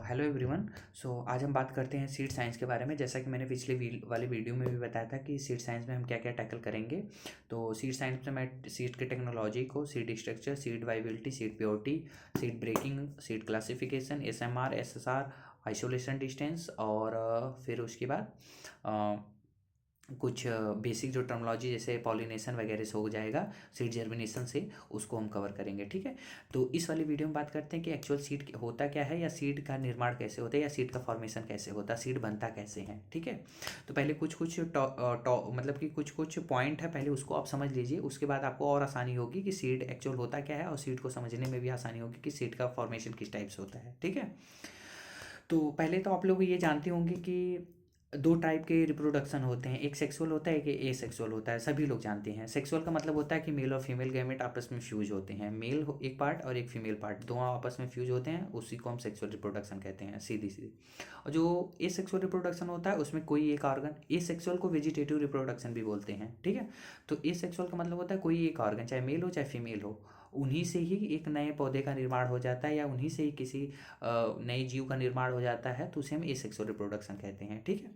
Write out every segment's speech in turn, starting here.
Hello everyone. आज हम बात करते हैं सीड साइंस के बारे में। जैसा कि मैंने पिछले वाले वीडियो में भी बताया था कि सीड साइंस में हम क्या क्या टैकल करेंगे। तो सीड साइंस में मैं सीड के टेक्नोलॉजी को, seed structure, seed viability, seed purity, seed breaking, seed classification, SMR, SSR, isolation distance और फिर उसके बाद कुछ बेसिक जो टर्मोलॉजी जैसे पॉलिनेशन वगैरह से हो जाएगा सीड जर्मिनेशन से, उसको हम कवर करेंगे। ठीक है। तो इस वाली वीडियो में बात करते हैं कि एक्चुअल सीड होता क्या है, या सीड का निर्माण कैसे होता है, या सीड का फॉर्मेशन कैसे होता है, सीड बनता कैसे है। ठीक है। तो पहले कुछ कुछ मतलब कि कुछ कुछ पॉइंट है, पहले उसको आप समझ लीजिए। उसके बाद आपको और आसानी होगी कि सीड एक्चुअल होता क्या है, और सीड को समझने में भी आसानी होगी कि सीड का फॉर्मेशन किस टाइप से होता है। ठीक है। तो पहले तो आप लोग ये जानते होंगे कि दो टाइप के रिप्रोडक्शन होते हैं, एक सेक्सुअल होता है, एक ए सेक्सुअल होता है। सभी लोग जानते हैं। सेक्सुअल का मतलब होता है कि मेल और फीमेल गैमेट आपस में फ्यूज होते हैं। एक पार्ट और एक फीमेल पार्ट, दोनों आपस में फ्यूज होते हैं, उसी को हम सेक्सुअल रिप्रोडक्शन कहते हैं, सीधी सीधी। और जो ए सेक्सुअल रिप्रोडक्शन होता है उसमें कोई एक ऑर्गन, ए सेक्सुअल को वेजिटेटिव रिप्रोडक्शन भी बोलते हैं। ठीक है। तो ए सेक्सुअल का मतलब होता है कोई एक ऑर्गन, चाहे मेल हो चाहे फीमेल हो, उन्हीं से ही एक नए पौधे का निर्माण हो जाता है, या उन्हीं से ही किसी नए जीव का निर्माण हो जाता है, तो उसे हम एसेक्सुअल रिप्रोडक्शन कहते हैं। ठीक है।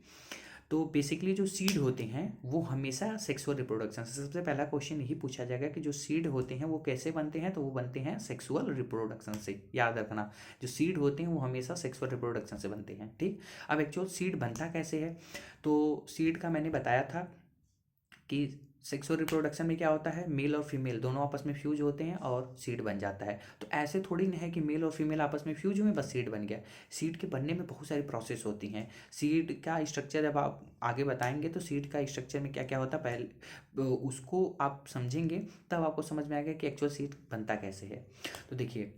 तो बेसिकली जो सीड होते हैं वो हमेशा सेक्सुअल रिप्रोडक्शन से, सबसे पहला क्वेश्चन यही पूछा जाएगा कि जो सीड होते हैं वो कैसे बनते हैं, तो वो बनते हैं सेक्सुअल रिप्रोडक्शन से। याद रखना, जो सीड होते हैं वो हमेशा सेक्सुअल रिप्रोडक्शन से बनते हैं। ठीक। अब एक्चुअल सीड बनता कैसे है, तो सीड का मैंने बताया था कि सेक्सुअल रिप्रोडक्शन में क्या होता है, मेल और फीमेल दोनों आपस में फ्यूज होते हैं और सीड बन जाता है। तो ऐसे थोड़ी ना है कि मेल और फीमेल आपस में फ्यूज हुए बस सीड बन गया। सीड के बनने में बहुत सारी प्रोसेस होती हैं। सीड का स्ट्रक्चर जब आप आगे बताएंगे तो सीड का स्ट्रक्चर में क्या क्या होता है, पहले उसको आप समझेंगे तब आपको समझ में आएगा कि एक्चुअल सीड बनता कैसे है। तो देखिए,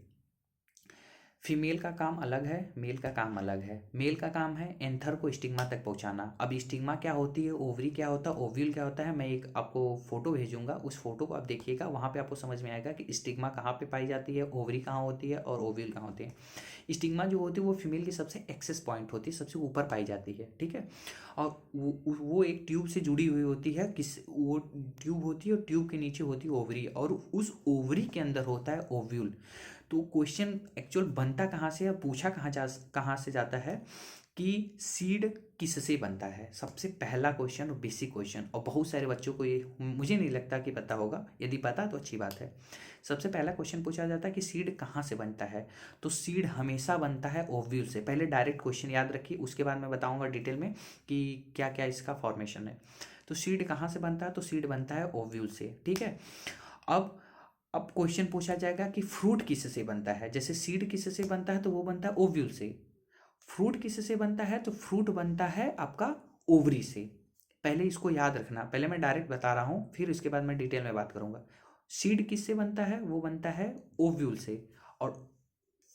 फीमेल का काम अलग है, मेल का काम अलग है। मेल का काम है एंथर को स्टिग्मा तक पहुंचाना। अब स्टिग्मा क्या होती है, ओवरी क्या होता है, ओव्यूल क्या होता है, मैं एक आपको फोटो भेजूंगा, उस फोटो को आप देखिएगा, वहां पे आपको समझ में आएगा कि स्टिग्मा कहाँ पे पाई जाती है, ओवरी कहाँ होती है और ओव्यूल कहाँ होते हैं। स्टिग्मा जो होती है वो फीमेल की सबसे एक्सेस पॉइंट होती है, सबसे ऊपर पाई जाती है। ठीक है। और वो एक ट्यूब से जुड़ी हुई होती है, वो ट्यूब होती है और ट्यूब के नीचे होती है ओवरी, और उस ओवरी के अंदर होता है ओव्यूल। तो क्वेश्चन एक्चुअल बनता कहाँ से है, पूछा कहाँ से जाता है कि सीड किससे बनता है। सबसे पहला क्वेश्चन और बेसिक क्वेश्चन, और बहुत सारे बच्चों को ये मुझे नहीं लगता कि पता होगा, यदि पता तो अच्छी बात है। सबसे पहला क्वेश्चन पूछा जाता है कि सीड कहाँ से बनता है, तो सीड हमेशा बनता है ओव्यूल से। पहले डायरेक्ट क्वेश्चन याद रखिए, उसके बाद मैं बताऊंगा डिटेल में कि क्या क्या इसका फॉर्मेशन है। तो सीड कहाँ से बनता है, तो सीड बनता है ओव्यूल से। ठीक है। अब अब क्वेश्चन पूछा जाएगा कि फ्रूट किससे बनता है। जैसे सीड किससे बनता है तो वो बनता है ओव्यूल से। फ्रूट किससे बनता है, तो फ्रूट बनता है आपका ओवरी से। पहले इसको याद रखना, पहले मैं डायरेक्ट बता रहा हूँ, फिर इसके बाद मैं डिटेल में बात करूंगा। सीड किससे बनता है, वो बनता है ओव्यूल से। और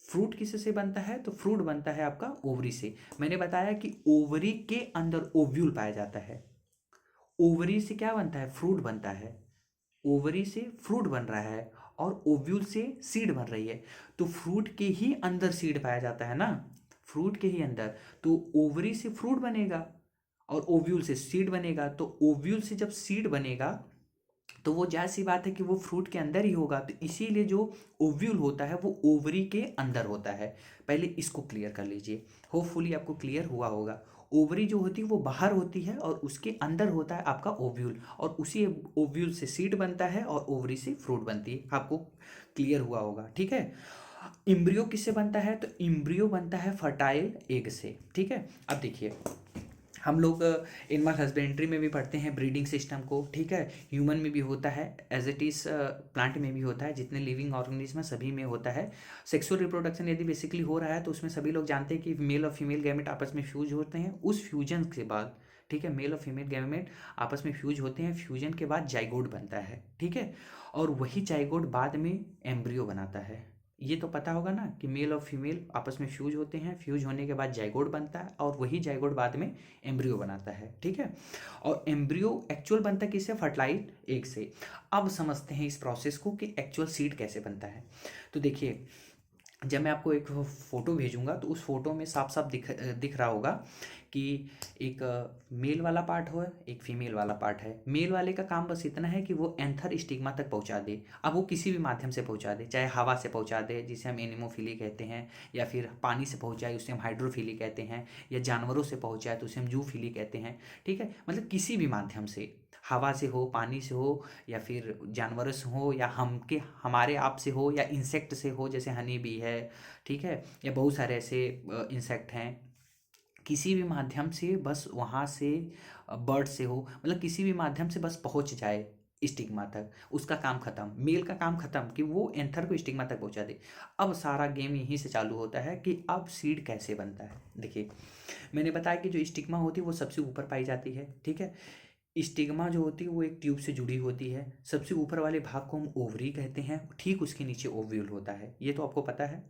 फ्रूट किससे बनता है, तो फ्रूट बनता है आपका ओवरी से। मैंने बताया कि ओवरी के अंदर ओव्यूल पाया जाता है। ओवरी से क्या बनता है, फ्रूट बनता है। ओवरी से फ्रूट बन रहा है और ओव्यूल से सीड बन रही है। तो फ्रूट के ही अंदर सीड पाया जाता है ना, फ्रूट के ही अंदर। तो ओवरी से फ्रूट बनेगा और ओव्यूल से सीड बनेगा। तो ओव्यूल से जब सीड बनेगा तो वो जाहिर सी बात है कि वो फ्रूट के अंदर ही होगा। तो इसीलिए जो ओव्यूल होता है वो ओवरी के अंदर होता है। पहले इसको क्लियर कर लीजिए, होपफुली आपको क्लियर हुआ होगा। ओवरी जो होती है वो बाहर होती है और उसके अंदर होता है आपका ओव्यूल, और उसी ओव्यूल से सीड बनता है और ओवरी से फ्रूट बनती है। आपको क्लियर हुआ होगा। ठीक है। इम्ब्रियो किससे बनता है, तो इम्ब्रियो बनता है फर्टाइल एग से। ठीक है। अब देखिए, हम लोग एनिमल हस्बेंड्री में भी पढ़ते हैं ब्रीडिंग सिस्टम को। ठीक है। ह्यूमन में भी होता है, एज इट इज़ प्लांट में भी होता है, जितने लिविंग ऑर्गेनिज्म है सभी में होता है। सेक्सुअल रिप्रोडक्शन यदि बेसिकली हो रहा है तो उसमें सभी लोग जानते हैं कि मेल और फीमेल गैमेट आपस में फ्यूज होते हैं। उस फ्यूजन के बाद, ठीक है, मेल और फीमेल गैमेट आपस में फ्यूज होते हैं। फ्यूजन के बाद जाइगोट बनता है। ठीक है। और वही जाइगोट बाद में एम्ब्रियो बनाता है। ये तो पता होगा ना कि मेल और फीमेल आपस में फ्यूज होते हैं, फ्यूज होने के बाद जाइगोट बनता है और वही जाइगोट बाद में एम्ब्रियो बनाता है। ठीक है। और एम्ब्रियो एक्चुअल बनता है किससे, फर्टिलाइज्ड एग से। अब समझते हैं इस प्रोसेस को कि एक्चुअल सीड कैसे बनता है। तो देखिए, जब मैं आपको एक फ़ोटो भेजूँगा तो उस फ़ोटो में साफ साफ दिख रहा होगा कि एक मेल वाला पार्ट हो, एक फीमेल वाला पार्ट है। मेल वाले का काम बस इतना है कि वो एंथर स्टिग्मा तक पहुंचा दे। अब वो किसी भी माध्यम से पहुंचा दे, चाहे हवा से पहुंचा दे जिसे हम एनिमोफिली कहते हैं, या फिर पानी से पहुंचाए उसे हम हाइड्रोफिली कहते हैं, या जानवरों से पहुंचाए तो उसे हम जूफिली कहते हैं। ठीक है, मतलब किसी भी माध्यम से, हवा से हो, पानी से हो, या फिर जानवरों से हो, या हमारे आप से हो, या इंसेक्ट से हो जैसे हनी बी है, ठीक है, या बहुत सारे ऐसे इंसेक्ट हैं। किसी भी माध्यम से बस वहाँ से, बर्ड से हो, मतलब किसी भी माध्यम से बस पहुँच जाए स्टिग्मा तक, उसका काम खत्म। मेल का काम खत्म कि वो एंथर को स्टिग्मा तक पहुँचा दे। अब सारा गेम यहीं से चालू होता है कि अब सीड कैसे बनता है। देखिए, मैंने बताया कि जो स्टिग्मा होती है वो सबसे ऊपर पाई जाती है। ठीक है, स्टिग्मा जो होती है वो एक ट्यूब से जुड़ी होती है। सबसे ऊपर वाले भाग को हम ओवरी कहते हैं, ठीक उसके नीचे ओव्यूल होता है, ये तो आपको पता है।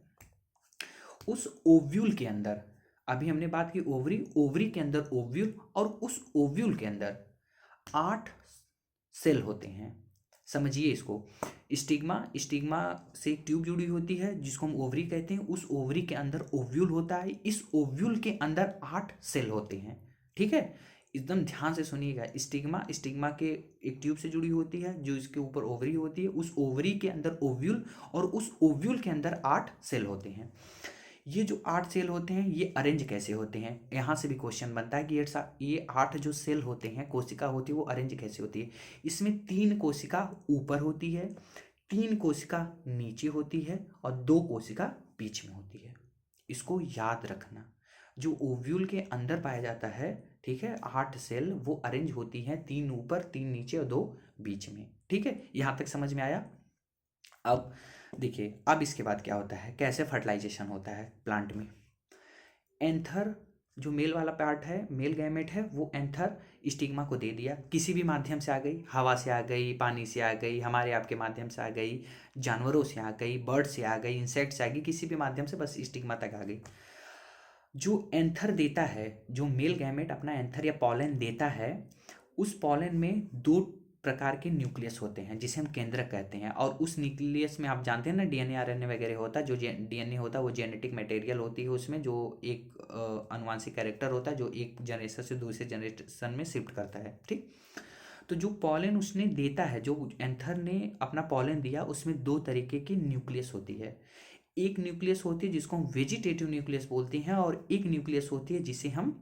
उस ओव्यूल के अंदर, अभी हमने बात की ओवरी, ओवरी के अंदर ओव्यूल, और उस ओव्यूल के अंदर 8 सेल होते हैं। समझिए इसको, स्टिग्मा स्टिग्मा से एक ट्यूब जुड़ी होती है जिसको हम ओवरी कहते हैं। उस ओवरी के अंदर ओव्यूल होता है, इस ओव्यूल के अंदर 8 सेल होते हैं। ठीक है, एकदम ध्यान से सुनिएगा। स्टिग्मा स्टिग्मा के एक ट्यूब से जुड़ी होती है, जो इसके ऊपर ओवरी होती है, उस ओवरी के अंदर ओव्यूल, और उस ओव्यूल के अंदर 8 सेल होते हैं। ये जो 8 सेल होते हैं ये अरेंज कैसे होते हैं, यहाँ से भी क्वेश्चन बनता है कि ये 8 जो सेल होते हैं, कोशिका होती है, वो अरेंज कैसे होती है। इसमें 3 कोशिका ऊपर होती है, 3 कोशिका नीचे होती है, और 2 कोशिका बीच में होती है। इसको याद रखना, जो ओव्यूल के अंदर पाया जाता है, ठीक है, 8 सेल वो अरेंज होती हैं, 3 ऊपर, 3 नीचे और 2 बीच में। ठीक है, यहाँ तक समझ में आया। अब देखिए, अब इसके बाद क्या होता है, कैसे फर्टिलाइजेशन होता है प्लांट में। एंथर जो मेल वाला पार्ट है, मेल गैमेट है, वो एंथर स्टिग्मा को दे दिया, किसी भी माध्यम से आ गई, हवा से आ गई, पानी से आ गई, हमारे आपके माध्यम से आ गई, जानवरों से आ गई, बर्ड से आ गई, इंसेक्ट से आ गई, किसी भी माध्यम से बस स्टिग्मा तक आ गई। जो एंथर देता है, जो मेल गैमेट अपना एंथर या पॉलन देता है, उस पॉलन में 2 प्रकार के न्यूक्लियस होते हैं जिसे हम केंद्रक कहते हैं। और उस न्यूक्लियस में आप जानते हैं ना, डीएनए आरएनए वगैरह होता है। जो डीएनए होता है वो जेनेटिक मटेरियल होती है, उसमें जो एक अनुवांशिक कैरेक्टर होता है जो एक जनरेशन से दूसरे जनरेशन में शिफ्ट करता है। ठीक, तो जो पॉलन उसने देता है, जो एंथर ने अपना पॉलन दिया, उसमें 2 तरीके की न्यूक्लियस होती है। एक न्यूक्लियस होती है जिसको हम वेजिटेटिव न्यूक्लियस बोलते हैं, और एक न्यूक्लियस होती है जिसे हम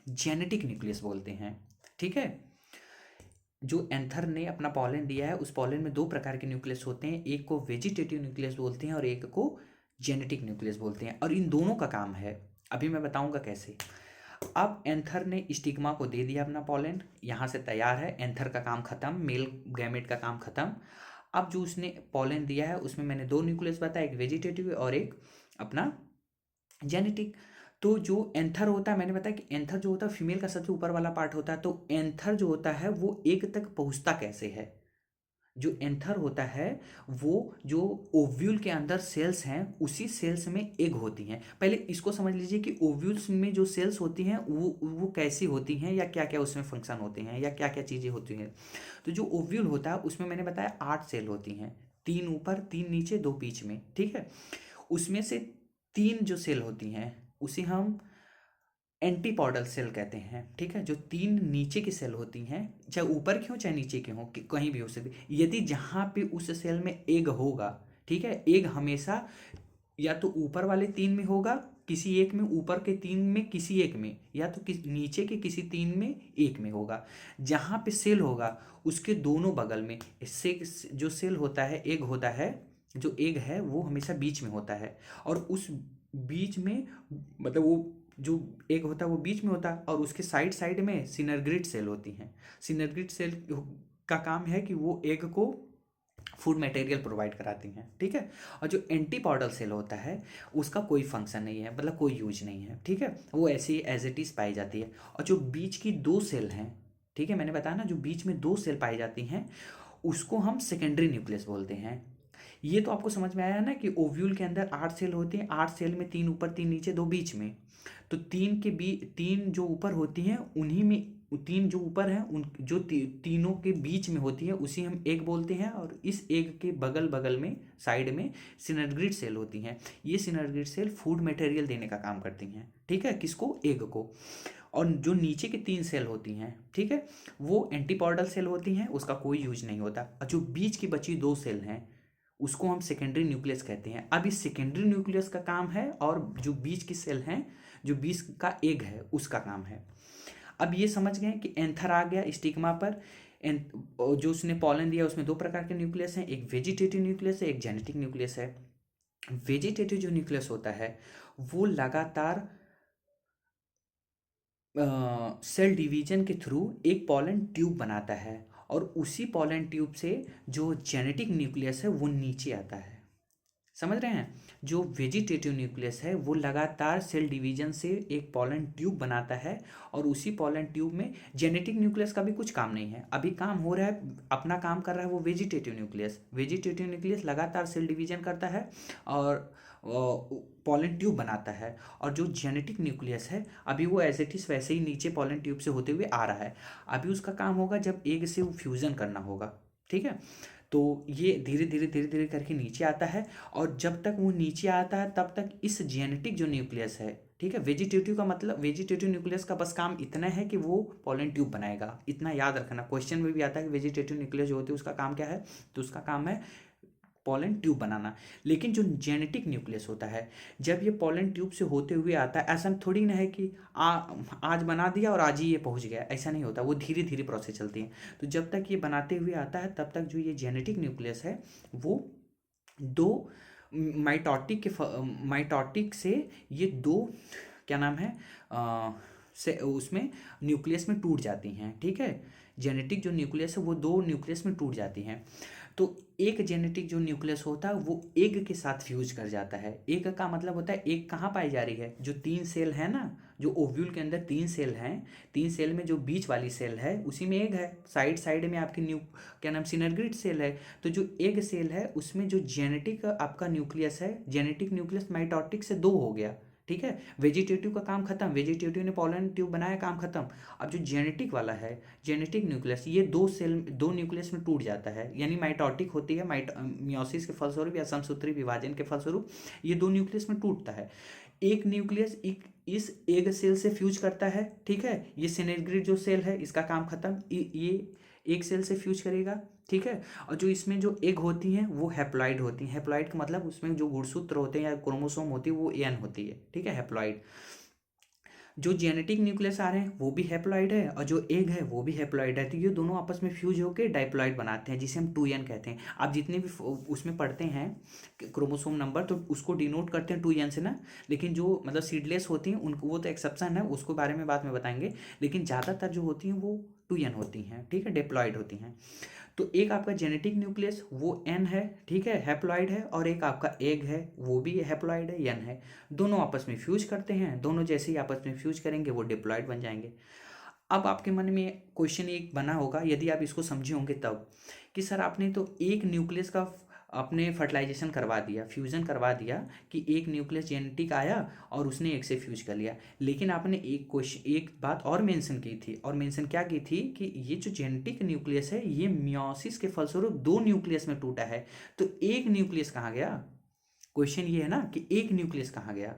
जेनेटिक न्यूक्लियस बोलते हैं। ठीक है, जो एंथर ने अपना पॉलन दिया है, उस पॉलन में 2 प्रकार के न्यूक्लियस होते हैं, एक को वेजिटेटिव न्यूक्लियस बोलते हैं और एक को जेनेटिक न्यूक्लियस बोलते हैं। और इन दोनों का काम है, अभी मैं बताऊंगा कैसे। अब एंथर ने स्टिग्मा को दे दिया अपना पॉलन, यहाँ से तैयार है, एंथर का काम खत्म, मेल गैमेट का काम खत्म। अब जो उसने पॉलन दिया है उसमें मैंने 2 न्यूक्लियस बताया, एक वेजिटेटिव और एक अपना जेनेटिक। तो जो एंथर होता है, मैंने बताया कि एंथर जो होता है फीमेल का सबसे ऊपर वाला पार्ट होता है। तो एंथर जो होता है वो एग तक पहुंचता कैसे है। जो एंथर होता है वो, जो ओव्यूल के अंदर सेल्स हैं, उसी सेल्स में एग होती हैं। पहले इसको समझ लीजिए कि ओव्यूल्स में जो सेल्स होती हैं वो कैसी होती हैं, या क्या क्या उसमें फंक्शन होते हैं, या क्या क्या चीज़ें होती हैं। तो जो ओव्यूल होता है उसमें मैंने बताया 8 सेल होती हैं, 3 ऊपर, 3 नीचे, 2 बीच में। ठीक है, उसमें से 3 जो सेल होती हैं उसे हम एंटीपॉडल सेल कहते हैं। ठीक है, जो 3 नीचे की सेल होती हैं, चाहे ऊपर की हो चाहे नीचे की हो, कहीं भी हो सकती, यदि जहाँ पे उस सेल में एग होगा, ठीक है, एग हमेशा या तो ऊपर वाले 3 में होगा, किसी एक में, ऊपर के 3 में किसी एक में, या तो नीचे के किसी 3 में एक में होगा। जहाँ पे सेल होगा उसके दोनों बगल में इससे जो सेल होता है, एग होता है, जो एग है वो हमेशा बीच में होता है। और उस बीच में, मतलब वो जो एग होता है वो बीच में होता है, और उसके साइड साइड में सिनर्ग्रिड सेल होती हैं। सिनर्ग्रिड सेल का काम है कि वो एग को फूड मटेरियल प्रोवाइड कराती हैं। ठीक है, और जो एंटीपॉडल सेल होता है उसका कोई फंक्शन नहीं है, मतलब कोई यूज नहीं है। ठीक है, वो ऐसे ही एज इट इज पाई जाती है। और जो बीच की 2 सेल हैं, ठीक है, मैंने बताया ना, जो बीच में 2 सेल पाई जाती हैं उसको हम सेकेंडरी न्यूक्लियस बोलते हैं। ये तो आपको समझ में आया ना कि ओव्यूल के अंदर 8 सेल होती हैं, 8 सेल में 3 ऊपर, 3 नीचे, 2 बीच में। तो 3 जो ऊपर होती हैं तीन जो ऊपर हैं उन जो तीनों के बीच में होती है उसी हम एग बोलते हैं, और इस एग के बगल बगल में साइड में सिनर्गिड सेल होती हैं। ये सिनर्गिड सेल फूड मटेरियल देने का काम करती हैं, ठीक है, किसको, एग को। और जो नीचे की तीन सेल होती हैं, ठीक है, वो एंटीपॉडल सेल होती हैं, उसका कोई यूज नहीं होता। और जो बीच की बची दो सेल हैं उसको हम सेकेंडरी न्यूक्लियस कहते हैं। अब इस सेकेंडरी न्यूक्लियस का काम है, और जो बीच की सेल हैं, जो बीच का एग है उसका काम है। अब ये समझ गए कि एंथर आ गया स्टिग्मा पर। जो उसने पॉलन दिया उसमें दो प्रकार के न्यूक्लियस हैं, एक वेजिटेटिव न्यूक्लियस है, एक जेनेटिक न्यूक्लियस है। वेजिटेटिव जो न्यूक्लियस होता है वो लगातार सेल डिवीजन के थ्रू एक पॉलन ट्यूब बनाता है, और उसी पॉलन ट्यूब से जो जेनेटिक न्यूक्लियस है वो नीचे आता है। समझ रहे हैं? जो वेजिटेटिव न्यूक्लियस है वो लगातार सेल डिवीजन से एक पॉलन ट्यूब बनाता है, और उसी पॉलन ट्यूब में जेनेटिक न्यूक्लियस का भी कुछ काम नहीं है, अभी काम हो रहा है, अपना काम कर रहा है वो वेजिटेटिव न्यूक्लियस। वेजिटेटिव न्यूक्लियस लगातार सेल डिवीजन करता है और पॉलन ट्यूब बनाता है। और जो जेनेटिक न्यूक्लियस है अभी वो एज इट इज वैसे ही नीचे पॉलन ट्यूब से होते हुए आ रहा है। अभी उसका काम होगा जब एग से वो फ्यूजन करना होगा, ठीक है। तो ये धीरे धीरे धीरे धीरे करके नीचे आता है, और जब तक वो नीचे आता है तब तक इस जेनेटिक जो न्यूक्लियस है, ठीक है, वेजिटेटिव का मतलब, वेजिटेटिव न्यूक्लियस का बस काम इतना है कि वो पॉलन ट्यूब बनाएगा। इतना याद रखना, क्वेश्चन में भी आता है कि वेजिटेटिव न्यूक्लियस जो होती है उसका काम क्या है, तो उसका काम है पॉलन ट्यूब बनाना। लेकिन जो जेनेटिक न्यूक्लियस होता है, जब ये पॉलन ट्यूब से होते हुए आता है, ऐसा थोड़ी ना है कि आज बना दिया और आज ही ये पहुंच गया, ऐसा नहीं होता, वो धीरे धीरे प्रोसेस चलती है। तो जब तक ये बनाते हुए आता है तब तक जो ये जेनेटिक न्यूक्लियस है वो दो माइटोटिक से ये दो, क्या नाम है, से उसमें न्यूक्लियस में टूट जाती हैं, ठीक है। जेनेटिक जो न्यूक्लियस है वो दो न्यूक्लियस में टूट जाती हैं। तो एक जेनेटिक जो न्यूक्लियस होता है वो एग के साथ फ्यूज कर जाता है। एग का मतलब होता है एग कहाँ पाई जा रही है, जो तीन सेल है ना, जो ओव्यूल के अंदर तीन सेल हैं, तीन सेल में जो बीच वाली सेल है उसी में एग है। साइड साइड में आपकी क्या नाम, सिनर्गिड सेल है। तो जो एग सेल है उसमें जो जेनेटिक आपका न्यूक्लियस है, जेनेटिक न्यूक्लियस माइटोटिक से दो हो गया, ठीक है। वेजिटेटिव का काम खत्म, वेजिटेटिव ने पॉलन ट्यूब बनाया, काम खत्म। अब जो जेनेटिक वाला है, जेनेटिक न्यूक्लियस, ये दो सेल, दो न्यूक्लियस में टूट जाता है, यानी माइटोटिक होती है, मियोसिस के फलस्वरूप या समसूत्री विभाजन के फलस्वरूप ये दो न्यूक्लियस में टूटता है। एक न्यूक्लियस इस एग सेल से फ्यूज करता है, ठीक है, ये सिनेग्रिड जो सेल है इसका काम खत्म, ये एक सेल से फ्यूज करेगा, ठीक है। और जो इसमें जो एग होती हैं वो हैप्लॉइड होती हैं। हैप्लॉइड का मतलब उसमें जो गुणसूत्र होते हैं या क्रोमोसोम होती है वो एन होती है, ठीक है, हैप्लॉइड। जो जेनेटिक न्यूक्लियस आ रहे हैं वो भी हैप्लॉइड है, और जो एग है वो भी हैप्लॉइड है। तो ये दोनों आपस में फ्यूज होकर डाइप्लॉइड बनाते हैं, जिसे हम 2n कहते हैं। आप जितने भी उसमें पढ़ते हैं क्रोमोसोम नंबर, तो उसको डिनोट करते हैं 2n से ना। लेकिन जो मतलब सीडलेस होती हैं उनको, वो तो एक्सेप्शन है, उसको बारे में बाद में बताएंगे। लेकिन ज़्यादातर जो होती हैं वो 2n होती हैं, ठीक है, डिप्लॉइड होती हैं। तो एक आपका जेनेटिक न्यूक्लियस वो एन है, ठीक है, हैप्लॉइड है, और एक आपका एग है वो भी हैप्लॉइड है, एन है। दोनों आपस में फ्यूज करते हैं, दोनों जैसे ही आपस में फ्यूज करेंगे वो डिप्लॉइड बन जाएंगे। अब आपके मन में क्वेश्चन एक बना होगा, यदि आप इसको समझे होंगे तब, कि सर आपने तो एक न्यूक्लियस का आपने फर्टिलाइजेशन करवा दिया, फ्यूज़न करवा दिया, कि एक न्यूक्लियस जेनेटिक आया और उसने एक से फ्यूज कर लिया। लेकिन आपने एक क्वेश्चन, एक बात और मेंशन की थी, और मेंशन क्या की थी, कि ये जो जेनेटिक न्यूक्लियस है ये मियोसिस के फलस्वरूप दो न्यूक्लियस में टूटा है, तो एक न्यूक्लियस कहाँ गया। क्वेश्चन ये है ना कि एक न्यूक्लियस कहाँ गया।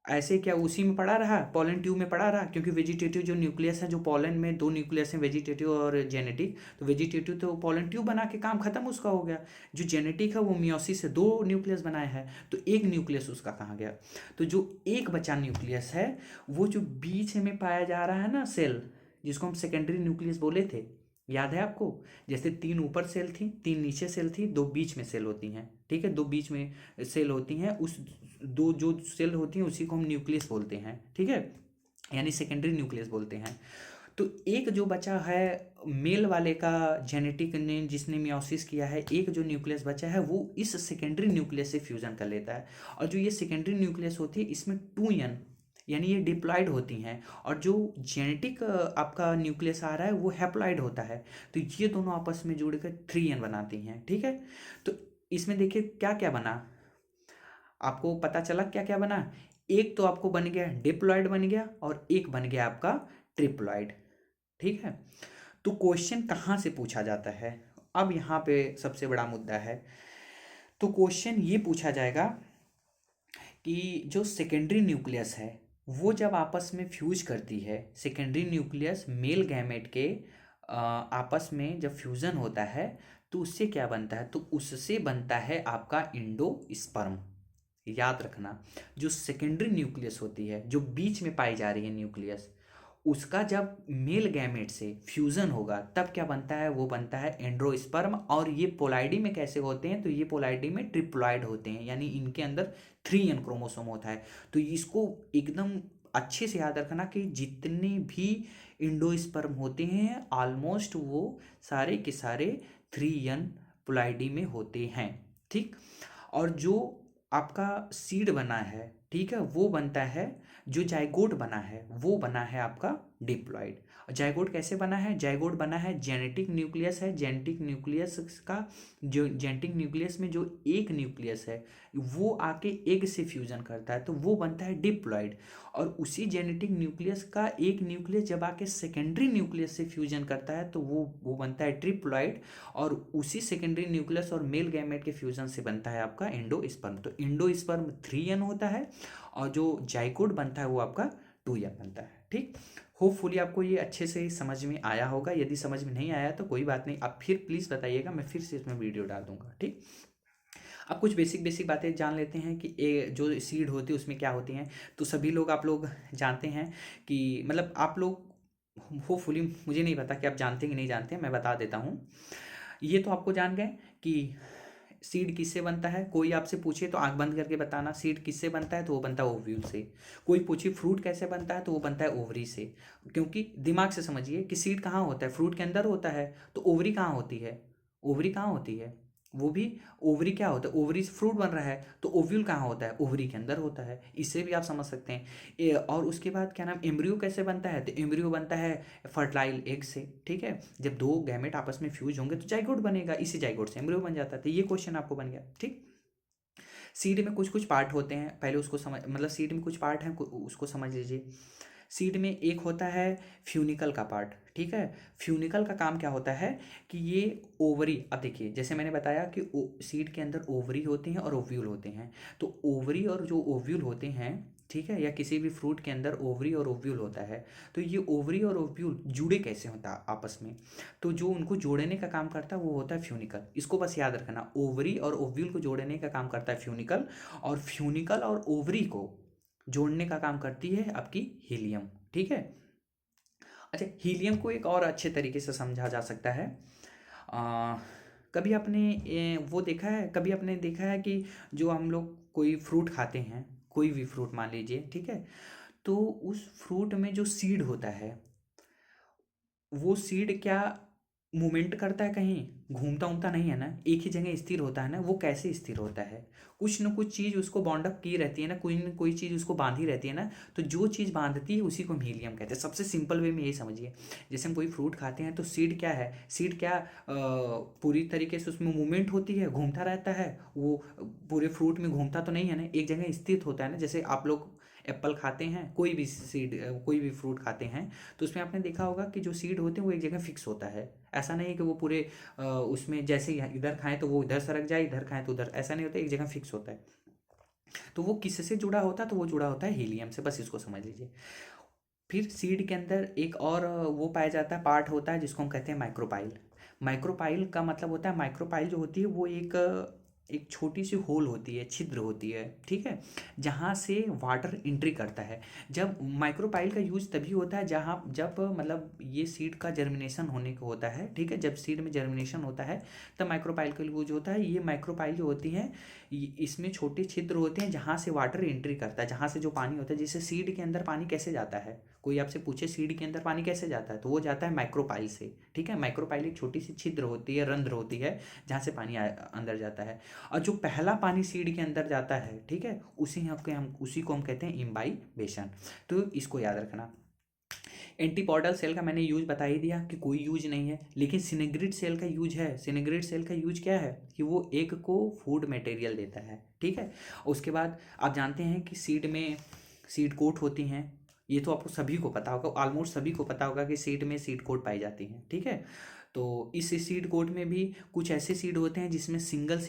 ऐसे क्या उसी में पड़ा रहा, पॉलन ट्यूब में पड़ा रहा, क्योंकि वेजिटेटिव जो न्यूक्लियस है, जो पॉलन में दो न्यूक्लियस हैं, वेजिटेटिव और जेनेटिक, तो वेजिटेटिव तो पॉलन ट्यूब बना के काम खत्म उसका हो गया। जो जेनेटिक है वो मियोसिस से दो न्यूक्लियस बनाया है, तो एक न्यूक्लियस उसका कहाँ गया। तो जो एक बचा न्यूक्लियस है वो जो बीच में पाया जा रहा है ना सेल, जिसको हम सेकेंडरी न्यूक्लियस बोले थे, याद है आपको। जैसे तीन ऊपर सेल थी, तीन नीचे सेल थी, दो बीच में सेल होती हैं, ठीक है, दो बीच में सेल होती हैं, उस दो जो सेल होती हैं उसी को हम न्यूक्लियस बोलते हैं, ठीक है, यानी सेकेंडरी न्यूक्लियस बोलते हैं। तो एक जो बचा है मेल वाले का, जेनेटिक ने जिसने मियोसिस किया है, एक जो न्यूक्लियस बचा है वो इस सेकेंडरी न्यूक्लियस से फ्यूजन कर लेता है। और जो ये सेकेंडरी न्यूक्लियस होती है इसमें 2n, यानी ये डिप्लॉइड होती हैं, और जो जेनेटिक आपका न्यूक्लियस आ रहा है वो हैप्लॉइड होता है। तो ये दोनों आपस में जुड़कर 3n बनाती हैं, ठीक है। तो इसमें देखिए क्या क्या बना, आपको पता चला क्या क्या बना। एक तो आपको बन गया डिप्लॉइड बन गया, और एक बन गया आपका ट्रिप्लॉइड। ठीक है। तो क्वेश्चन कहाँ से पूछा जाता है, अब यहाँ पे सबसे बड़ा मुद्दा है। तो क्वेश्चन ये पूछा जाएगा कि जो सेकेंडरी न्यूक्लियस है वो जब आपस में फ्यूज करती है, सेकेंडरी न्यूक्लियस मेल गैमेट के आपस में जब फ्यूज़न होता है तो उससे क्या बनता है, तो उससे बनता है आपका इंडोस्पर्म। याद रखना, जो सेकेंडरी न्यूक्लियस होती है, जो बीच में पाई जा रही है न्यूक्लियस, उसका जब मेल गैमेट से फ्यूजन होगा तब क्या बनता है, वो बनता है एंड्रोस्पर्म। और ये पोलाइडी में कैसे होते हैं, तो ये पोलाइडी में ट्रिप्लॉइड होते हैं, यानी इनके अंदर 3n क्रोमोसोम होता है। तो इसको एकदम अच्छे से याद रखना कि जितने भी इंडोस्पर्म होते हैं ऑलमोस्ट वो सारे के सारे 3n पोलाइडी में होते हैं। ठीक। और जो आपका सीड बना है, ठीक है, वो बनता है, जो जाइगोट बना है वो बना है आपका डिप्लॉइड। जाइगोट कैसे बना है, जाइगोट बना है, जेनेटिक न्यूक्लियस है, जेनेटिक न्यूक्लियस का जो जेनेटिक न्यूक्लियस में जो एक न्यूक्लियस है वो आके एग से फ्यूजन करता है तो वो बनता है डिप्लॉइड। और उसी जेनेटिक न्यूक्लियस का एक न्यूक्लियस जब आके सेकेंडरी न्यूक्लियस से फ्यूजन करता है तो वो बनता है ट्रिप्लॉइड। और उसी सेकेंडरी न्यूक्लियस और मेल गैमेट के फ्यूजन से बनता है आपका इंडोस्पर्म। तो इंडोस्पर्म 3n होता है और जो जाइगोट बनता है वो आपका 2n बनता है। ठीक। होपफुली आपको ये अच्छे से समझ में आया होगा। यदि समझ में नहीं आया तो कोई बात नहीं, आप फिर प्लीज़ बताइएगा, मैं फिर से इसमें वीडियो डाल दूंगा। ठीक। अब कुछ बेसिक बेसिक बातें जान लेते हैं कि जो सीड होती है उसमें क्या होती हैं। तो सभी लोग आप लोग जानते हैं कि मतलब आप लोग होपफुली, मुझे नहीं पता कि आप जानते हैं कि नहीं जानते हैं, मैं बता देता हूँ। ये तो आपको जान गए कि सीड किससे बनता है। कोई आपसे पूछे तो आंख बंद करके बताना सीड किससे बनता है, तो वो बनता है ओव्यूल से। कोई पूछे फ्रूट कैसे बनता है, तो वो बनता है ओवरी से। क्योंकि दिमाग से समझिए कि सीड कहाँ होता है, फ्रूट के अंदर होता है, तो ओवरी कहाँ होती है, ओवरी कहाँ होती है, वो भी ओवरी क्या होता है, ओवरी से फ्रूट बन रहा है, तो ओव्यूल कहाँ होता है, ओवरी के अंदर होता है। इससे भी आप समझ सकते हैं। और उसके बाद क्या नाम, एम्ब्रियो कैसे बनता है, तो एम्ब्रियो बनता है फर्टाइल एग से। ठीक है, जब दो गैमेट आपस में फ्यूज होंगे तो जाइगोट बनेगा, इसी जाइगोट से एम्ब्रियो बन जाता है। तो ये क्वेश्चन आपको बन गया। ठीक। सीड में कुछ कुछ पार्ट होते हैं, पहले उसको समझ, मतलब सीड में कुछ पार्ट हैं उसको समझ लीजिए। सीड में एक होता है फ्यूनिकल का पार्ट। ठीक है, फ्यूनिकल का काम क्या होता है कि ये ओवरी, अब देखिए जैसे मैंने बताया कि सीड के अंदर ओवरी होते हैं और ओव्यूल होते हैं। तो ओवरी और जो ओव्यूल होते हैं, ठीक है, या किसी भी फ्रूट के अंदर ओवरी और ओव्यूल होता है। तो ये ओवरी और ओव्यूल जुड़े कैसे होता है आपस में, तो जो उनको जोड़ने का काम करता है वो होता है फ्यूनिकल। इसको बस याद रखना, ओवरी और ओव्यूल को जोड़ने का काम करता है फ्यूनिकल, और फ्यूनिकल और ओवरी को जोड़ने का काम करती है आपकी हीलियम। ठीक है। अच्छा, हीलियम को एक और अच्छे तरीके से समझा जा सकता है। आ, कभी आपने वो देखा है, कभी आपने देखा है कि जो हम लोग कोई फ्रूट खाते हैं, कोई भी फ्रूट मान लीजिए, ठीक है, तो उस फ्रूट में जो सीड होता है वो सीड क्या मूवमेंट करता है, कहीं घूमता उमता नहीं है ना, एक ही जगह स्थिर होता है ना। वो कैसे स्थिर होता है, कुछ न कुछ चीज़ उसको बॉन्ड अप की रहती है ना, कोई न कोई चीज़ उसको बांधी रहती है ना। तो जो चीज़ बांधती है उसी को हम हीलियम कहते हैं। सबसे सिंपल वे में यही समझिए, जैसे हम कोई फ्रूट खाते हैं तो सीड क्या है, सीड क्या पूरी तरीके से उसमें मूवमेंट होती है, घूमता रहता है। वो पूरे फ्रूट में घूमता तो नहीं है ना, एक जगह स्थित होता है ना। जैसे आप लोग एप्पल खाते हैं, कोई भी सीड, कोई भी फ्रूट खाते हैं, तो उसमें आपने देखा होगा कि जो सीड होते हैं वो एक जगह फिक्स होता है। ऐसा नहीं है कि वो पूरे उसमें जैसे इधर खाएं तो वो इधर सरक जाए, इधर खाएं तो उधर, ऐसा नहीं होता, एक जगह फिक्स होता है। तो वो किससे जुड़ा होता है, तो वो जुड़ा होता है हीलियम से, बस इसको समझ लीजिए। फिर सीड के अंदर एक और वो पाया जाता है, पार्ट होता है जिसको हम कहते हैं माइक्रोपाइल। माइक्रोपाइल का मतलब होता है, माइक्रोपाइल जो होती है वो एक छोटी सी होल होती है, छिद्र होती है, ठीक है, जहाँ से वाटर एंट्री करता है। जब माइक्रोपाइल का यूज तभी होता है जहाँ जब मतलब ये सीड का जर्मिनेशन होने को होता है, ठीक है, जब सीड में जर्मिनेशन होता है तब माइक्रोपाइल का यूज होता है। ये माइक्रोपाइल जो होती है इसमें छोटे छिद्र होते हैं जहाँ से वाटर एंट्री करता है, जहाँ से जो पानी होता है। जैसे सीड के अंदर पानी कैसे जाता है, कोई आपसे पूछे सीड के अंदर पानी कैसे जाता है, तो वो जाता है माइक्रोपाइल से। ठीक है, माइक्रोपाइल एक छोटी सी छिद्र होती है, रंध्र होती है, जहाँ से पानी अंदर जाता है। और जो पहला पानी सीड के अंदर जाता है, ठीक है, उसी को हम कहते हैं इम्बाइबेशन। तो इसको याद रखना। एंटीपोडल सेल का मैंने यूज बता ही दिया कि कोई यूज नहीं है, लेकिन सिनेग्रिड सेल का यूज है। सिनेग्रिड सेल का यूज क्या है कि वो एग को फूड मटेरियल देता है। ठीक है, उसके बाद आप जानते हैं कि सीड में सीड कोट होती हैं, ये तो आपको सभी को पता होगा, ऑलमोस्ट सभी को पता होगा कि सीड में सीड कोट पाई जाती हैं, ठीक है। तो इस सीड कोट में भी कुछ ऐसे सीड होते हैं जिसमें सिंगल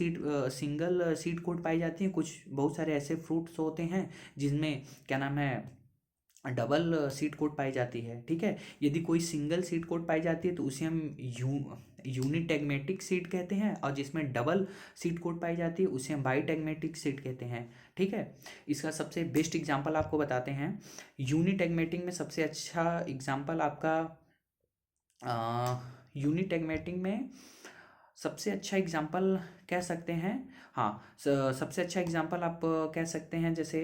सीड कोट पाई जाती है, कुछ बहुत सारे ऐसे फ्रूट्स होते हैं जिनमें क्या नाम है डबल सीड कोट पाई जाती है, ठीक है। यदि कोई सिंगल सीड कोट पाई जाती है तो उसे हम यूनिटैग्मेटिक सीड कहते हैं, और जिसमें डबल सीड कोट पाई जाती है उसे हम बाईटैग्मेटिक सीड कहते हैं, ठीक है। इसका सबसे बेस्ट एग्जांपल आपको बताते हैं। यूनिटैग्मेटिक में सबसे अच्छा एग्जांपल आपका यूनिटैग्मेटिक में सबसे अच्छा एग्जांपल कह सकते हैं, हाँ, सबसे अच्छा एग्जांपल आप कह सकते हैं जैसे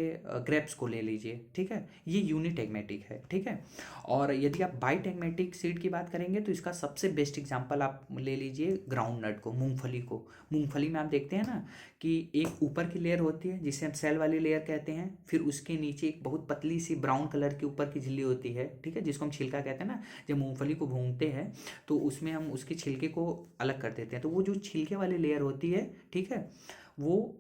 ग्रेप्स को ले लीजिए, ठीक है, ये यूनिटैग्मेटिक है, ठीक है। और यदि आप बाईटैग्मेटिक सीड की बात करेंगे तो इसका सबसे बेस्ट एग्जांपल आप ले लीजिए ग्राउंड नट को, मूंगफली को। मूंगफली में आप देखते हैं ना कि एक ऊपर की लेयर होती है जिसे हम सेल वाली लेयर कहते हैं, फिर उसके नीचे एक बहुत पतली सी ब्राउन कलर की ऊपर की झिल्ली होती है, ठीक है, जिसको हम छिलका कहते हैं ना। जब मूंगफली को भूनते हैं तो उसमें हम उसके छिलके को अलग कर देते हैं, तो वो जो छिलके वाली लेयर होती है, ठीक है, वो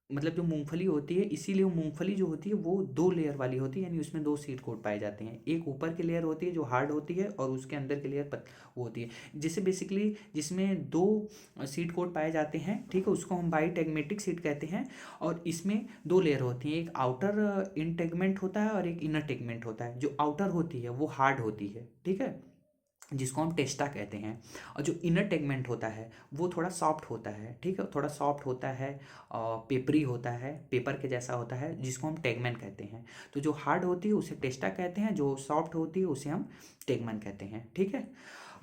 मतलब जो मूंगफली होती है, इसीलिए वो मूंगफली जो होती है वो दो लेयर वाली होती है, यानी उसमें दो सीड कोट पाए जाते हैं। एक ऊपर की लेयर होती है जो हार्ड होती है, और उसके अंदर की लेयर वो होती है, जिसे बेसिकली जिसमें दो सीड कोट पाए जाते हैं, ठीक है, उसको हम बाईटैग्मेटिक सीड कहते हैं। और इसमें दो लेयर होती हैं, एक आउटर इन टेगमेंट होता है और एक इनर टेगमेंट होता है। जो आउटर होती है वो हार्ड होती है, ठीक है, जिसको हम टेस्टा कहते हैं। और जो इनर टेगमेंट होता है वो थोड़ा सॉफ्ट होता है, ठीक है, थोड़ा सॉफ्ट होता है, पेपरी होता है, पेपर के जैसा होता है, जिसको हम टेगमेंट कहते हैं। तो जो हार्ड होती है उसे टेस्टा कहते हैं, जो सॉफ्ट होती है उसे हम टेगमेंट कहते हैं, ठीक है।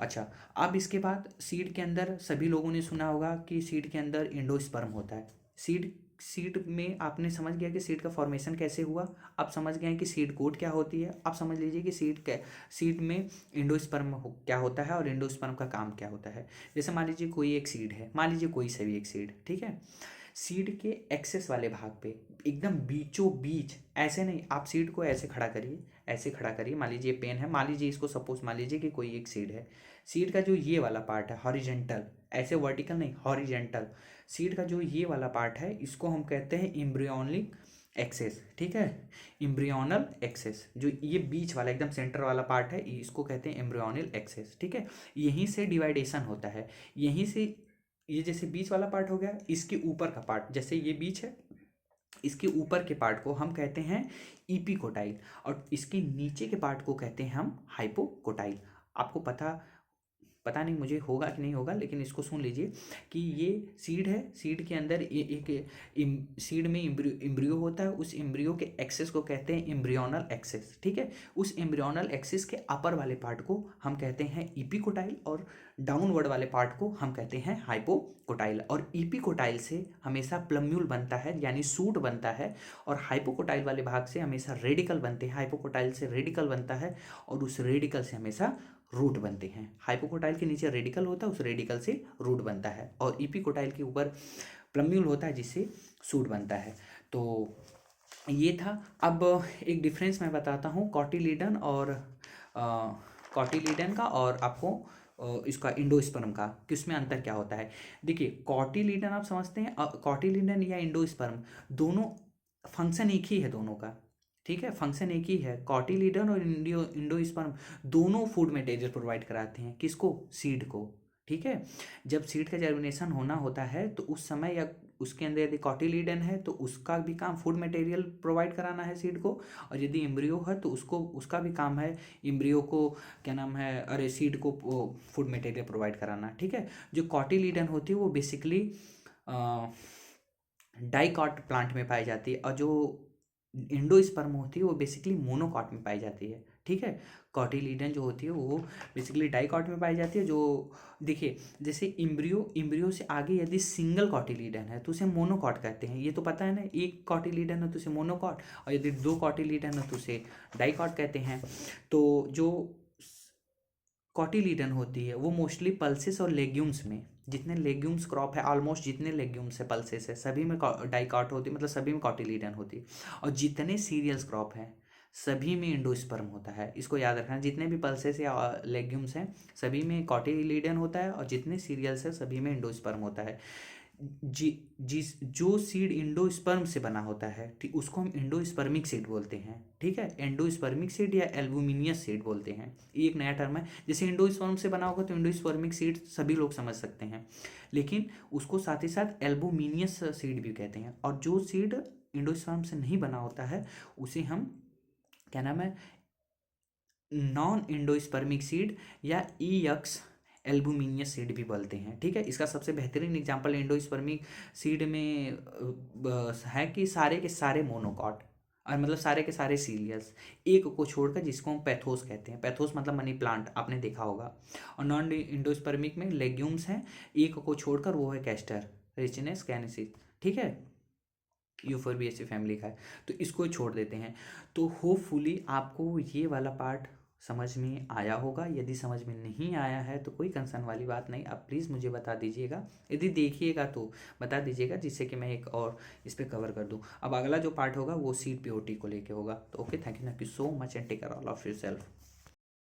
अच्छा, अब इसके बाद सीड के अंदर सभी लोगों ने सुना होगा कि सीड के अंदर एंडोस्पर्म होता है। सीड सीड में आपने समझ गया कि सीड का फॉर्मेशन कैसे हुआ। आप समझ गए कि सीड कोट क्या होती है। आप समझ लीजिए कि सीड में एंडोस्पर्म क्या होता है और एंडोस्पर्म का काम क्या होता है। जैसे मान लीजिए कोई एक सीड है, मान लीजिए कोई सा भी एक सीड, ठीक है। सीड के एक्सेस वाले भाग पे एकदम बीचों बीच, ऐसे नहीं, आप सीड को ऐसे खड़ा करिए, ऐसे खड़ा करिए, मान लीजिए पेन है, मान लीजिए इसको सपोज मान लीजिए कि कोई एक सीड है। सीड का जो ये वाला पार्ट है हॉरिजेंटल, ऐसे वर्टिकल नहीं, हॉरिजेंटल, सीड का जो ये वाला पार्ट है इसको हम कहते हैं एम्ब्रियोनिक एक्सेस, ठीक है, एम्ब्रियोनल एक्सेस। जो ये बीच वाला एकदम सेंटर वाला पार्ट है इसको कहते हैं एम्ब्रियोनल एक्सेस, ठीक है। यहीं से डिवाइडेशन होता है, यहीं से, ये जैसे बीच वाला पार्ट हो गया, इसके ऊपर का पार्ट, जैसे ये बीच है, इसके ऊपर के पार्ट को हम कहते हैं इपिकोटाइल, और इसके नीचे के पार्ट को कहते हैं हम हाइपोकोटाइल। आपको पता नहीं मुझे होगा कि नहीं होगा, लेकिन इसको सुन लीजिए कि ये सीड है, सीड के अंदर ये एक सीड में इम्ब्रियो होता है, उस इम्ब्रियो के एक्सेस को कहते हैं एम्ब्रियोनल एक्सेस, ठीक है। उस एम्ब्रियोनल एक्सेस के अपर वाले पार्ट को हम कहते हैं इपिकोटाइल, और डाउनवर्ड वाले पार्ट को हम कहते हैं हाइपोकोटाइल। और इपिकोटाइल से हमेशा प्लम्यूल बनता है, यानी सूट बनता है, और हाइपोकोटाइल वाले भाग से हमेशा रेडिकल बनते हैं। हाइपोकोटाइल से रेडिकल बनता है, और उस रेडिकल से हमेशा रूट बनते हैं। हाइपोकोटाइल के नीचे रेडिकल होता है, उस रेडिकल से रूट बनता है, और इपिकोटाइल के ऊपर प्लम्यूल होता है जिससे सूट बनता है। तो ये था। अब एक डिफरेंस मैं बताता हूँ कॉटिलीडन का, और आपको इसका इंडोस्पर्म का, कि उसमें अंतर क्या होता है। देखिए, कॉटिलीडन आप समझते हैं, कॉटिलीडन या इंडोस्पर्म दोनों फंक्शन एक ही है दोनों का, ठीक है, फंक्शन एक ही है। कॉटिलीडन और इंडोस्पर्म दोनों फूड मटेरियल प्रोवाइड कराते हैं, किसको, सीड को, ठीक है। जब सीड का जर्मिनेशन होना होता है तो उस समय, या उसके अंदर यदि कॉटिलीडन है तो उसका भी काम फूड मटेरियल प्रोवाइड कराना है सीड को, और यदि एम्ब्रियो है तो उसका भी काम है एम्ब्रियो को, क्या नाम है, अरे सीड को फूड मटेरियल प्रोवाइड कराना, ठीक है। जो कॉटिलीडन होती है वो बेसिकली डाइकॉट प्लांट में पाई जाती है, और जो इंडोस्पर्म होती है वो बेसिकली मोनोकॉट में पाई जाती है, ठीक है। कॉटिलीडन जो होती है वो बेसिकली डाइकॉट में पाई जाती है। जो देखिए, जैसे इम्ब्रियो से आगे यदि सिंगल कॉटिलीडन है तो उसे मोनोकॉट कहते हैं, ये तो पता है ना, एक कॉटिलीडन है तो उसे मोनोकॉट, और यदि दो कॉटिलीडन है तो उसे डाइकॉट कहते हैं। तो जो कॉटिलीडन होती है वो मोस्टली पल्सेस और लेग्यूम्स में, जितने लेग्यूम्स क्रॉप है, ऑलमोस्ट जितने लेग्यूम्स है, पल्सेस है, सभी में डाइकॉट होती है, मतलब सभी में कॉटिलीडन होती है। और जितने सीरियल्स क्रॉप हैं सभी में इंडोस्पर्म होता है, इसको याद रखना। जितने भी पल्सेस या लेग्यूम्स हैं सभी में कॉटिलीडन होता है, और जितने सीरियल्स हैं सभी में इंडोस्पर्म होता है। जी जिस जो सीड एंडोस्पर्म से बना होता है, ठीक, उसको हम एंडोस्पर्मिक सीड बोलते हैं। ठीक है, एंडोस्पर्मिक सीड या एल्बुमिनियस सीड बोलते हैं, ये एक नया टर्म है। जैसे एंडोस्पर्म से बना होगा तो एंडोस्पर्मिक सीड सभी लोग समझ सकते हैं, लेकिन उसको साथ ही साथ एल्बुमिनियस सीड भी कहते हैं। और जो सीड एंडोस्पर्म से नहीं बना होता है उसे हम, क्या नाम है, नॉन एंडोस्पर्मिक सीड या ईयक्स एल्बुमिनियस सीड भी बोलते हैं। ठीक है, इसका सबसे बेहतरीन एग्जांपल एंडोस्पर्मिक सीड में है कि सारे के सारे मोनोकॉट, और मतलब सारे के सारे सीरियल्स, एक को छोड़कर, जिसको हम पैथोस कहते हैं। पैथोस मतलब मनी प्लांट, आपने देखा होगा। और नॉन एंडोस्पर्मिक में लेग्यूम्स हैं, एक को छोड़कर, वो है कैस्टर, रिचनेस, कैनेसिस। ठीक है, यूफोर्बिएसी फैमिली का है, तो इसको छोड़ देते हैं। तो होपफुली आपको ये वाला पार्ट समझ में आया होगा। यदि समझ में नहीं आया है तो कोई कंसर्न वाली बात नहीं, आप प्लीज़ मुझे बता दीजिएगा। यदि देखिएगा तो बता दीजिएगा, जिससे कि मैं एक और इस पर कवर कर दूं। अब अगला जो पार्ट होगा वो सीड पीओटी को लेके होगा। तो okay, thank you so much and take care all of your self.